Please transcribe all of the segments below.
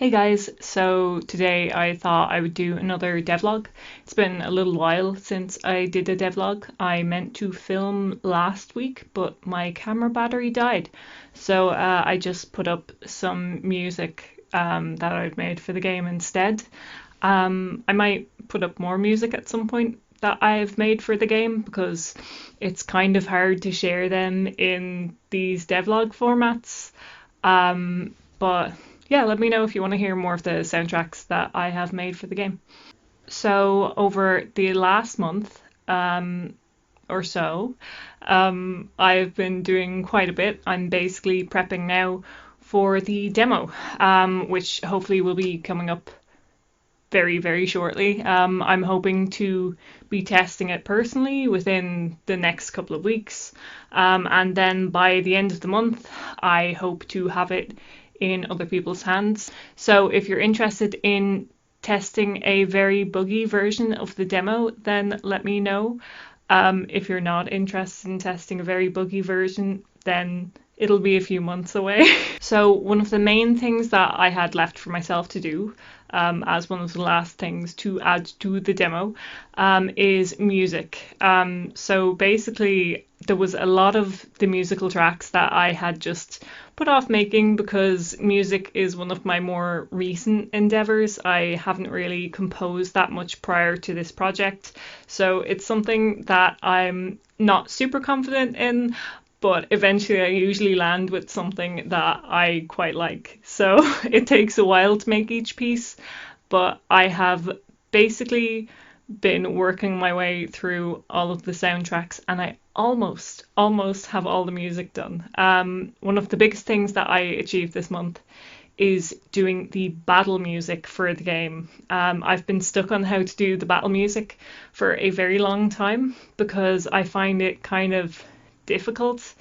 Hey guys, so today I thought I would do another devlog. It's been a little while since I did a devlog. I meant to film last week, but my camera battery died. So I just put up some music that I'd made for the game instead. I might put up more music at some point that I've made for the game because it's kind of hard to share them in these devlog formats. But yeah, let me know if you want to hear more of the soundtracks that I have made for the game. So, over the last month or so, I've been doing quite a bit. I'm basically prepping now for the demo, which hopefully will be coming up very, very shortly. I'm hoping to be testing it personally within the next couple of weeks. And then by the end of the month, I hope to have it in other people's hands. So if you're interested in testing a very buggy version of the demo, then let me know. If you're not interested in testing a very buggy version, then it'll be a few months away. So one of the main things that I had left for myself to do, as one of the last things to add to the demo, is music. So basically there was a lot of the musical tracks that I had just put off making because music is one of my more recent endeavors. I haven't really composed that much prior to this project, so it's something that I'm not super confident in, but eventually I usually land with something that I quite like. So it takes a while to make each piece, but I have basically been working my way through all of the soundtracks and I almost have all the music done. One of the biggest things that I achieved this month is doing the battle music for the game. I've been stuck on how to do the battle music for a very long time because I find it kind of difficult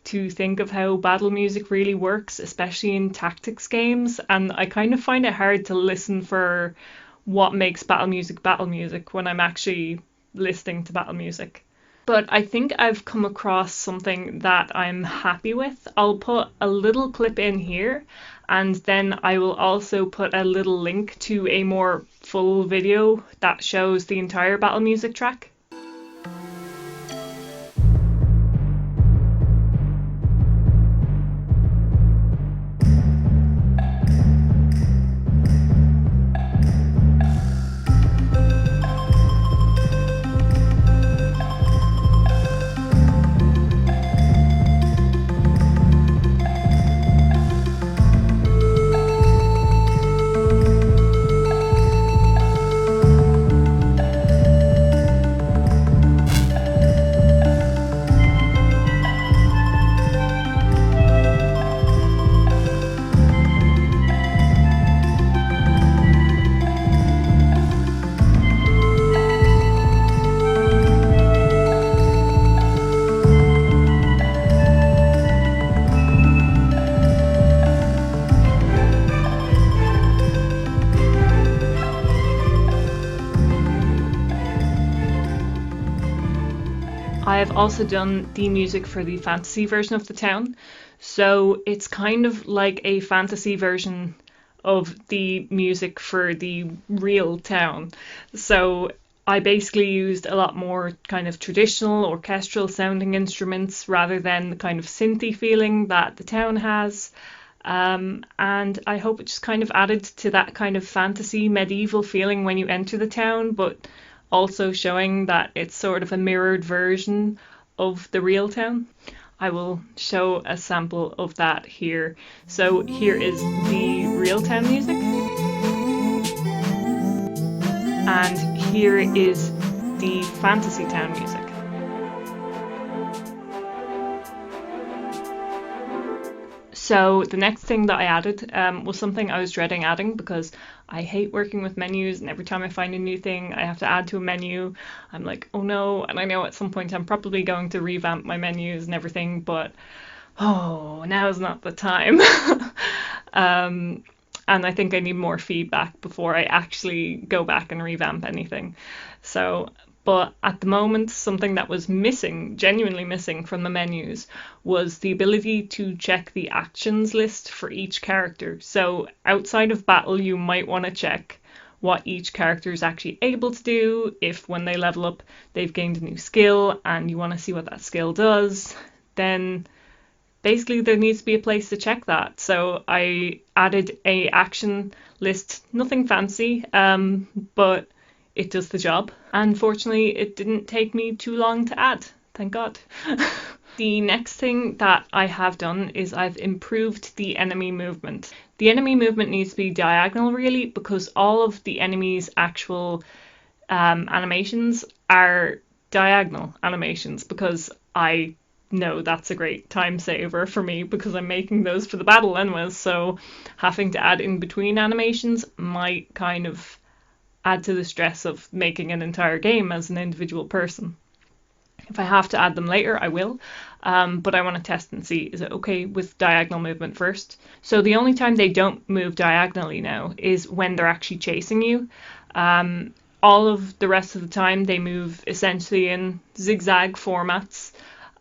to think of how battle music really works, especially in tactics games, and I kind of find it hard to listen for what makes battle music when I'm actually listening to battle music. But I think I've come across something that I'm happy with. I'll put a little clip in here and then I will also put a little link to a more full video that shows the entire battle music track. I've also done the music for the fantasy version of the town, so it's kind of like a fantasy version of the music for the real town. So I basically used a lot more kind of traditional orchestral sounding instruments rather than the kind of synthy feeling that the town has. And I hope it just kind of added to that kind of fantasy medieval feeling when you enter the town, but also showing that it's sort of a mirrored version of the real town. I will show a sample of that here. So here is the real town music, and here is the fantasy town music. So the next thing that I added was something I was dreading adding because I hate working with menus, and every time I find a new thing I have to add to a menu, I'm like, oh no. And I know at some point I'm probably going to revamp my menus and everything, but oh, now's not the time. And I think I need more feedback before I actually go back and revamp anything. So But at the moment, something that was missing, genuinely missing from the menus, was the ability to check the actions list for each character. So outside of battle, you might want to check what each character is actually able to do, if when they level up they've gained a new skill and you want to see what that skill does, then basically there needs to be a place to check that. So I added a action list, nothing fancy, but it does the job. And fortunately, it didn't take me too long to add, thank God. The next thing that I have done is I've improved the enemy movement. The enemy movement needs to be diagonal really, because all of the enemy's actual animations are diagonal animations, because I know that's a great time saver for me because I'm making those for the battle anyways, so having to add in between animations might kind of add to the stress of making an entire game as an individual person. If I have to add them later, I will, but I want to test and see, is it okay with diagonal movement first? So the only time they don't move diagonally now is when they're actually chasing you. All of the rest of the time they move essentially in zigzag formats,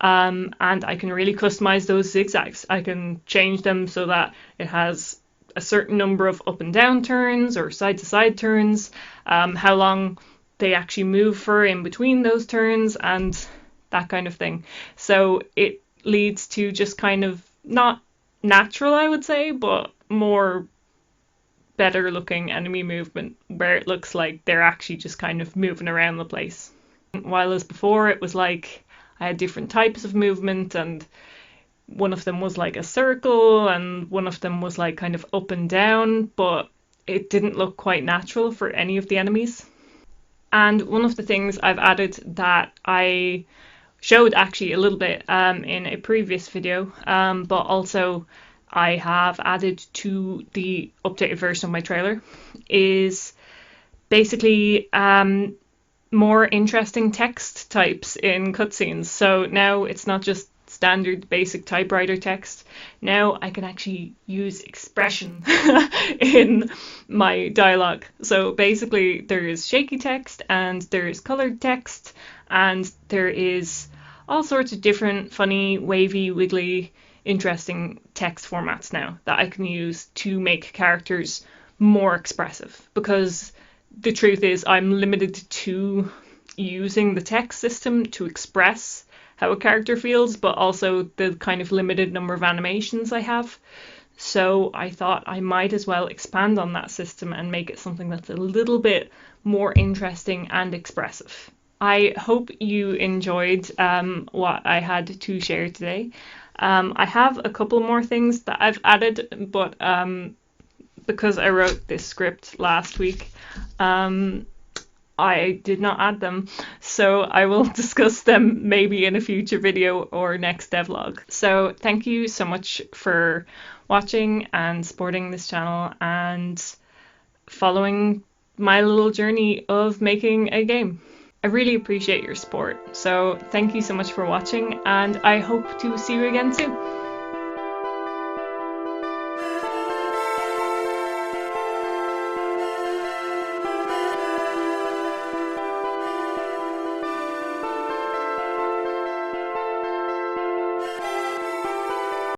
and I can really customize those zigzags. I can change them so that it has a certain number of up and down turns or side to side turns, how long they actually move for in between those turns, and that kind of thing. So it leads to just kind of not natural, I would say, but more better looking enemy movement where it looks like they're actually just kind of moving around the place. While as before it was like I had different types of movement, and one of them was like a circle and one of them was like kind of up and down, but it didn't look quite natural for any of the enemies. And one of the things I've added that I showed actually a little bit in a previous video, but also I have added to the updated version of my trailer, is basically more interesting text types in cutscenes. So now it's not just standard basic typewriter text. Now I can actually use expression in my dialogue. So basically there is shaky text and there is colored text and there is all sorts of different funny, wavy, wiggly, interesting text formats now that I can use to make characters more expressive, because the truth is I'm limited to using the text system to express how a character feels, but also the kind of limited number of animations I have. So I thought I might as well expand on that system and make it something that's a little bit more interesting and expressive. I hope you enjoyed what I had to share today. I have a couple more things that I've added, but because I wrote this script last week, I did not add them, so I will discuss them maybe in a future video or next devlog. So thank you so much for watching and supporting this channel and following my little journey of making a game. I really appreciate your support, so thank you so much for watching, and I hope to see you again soon.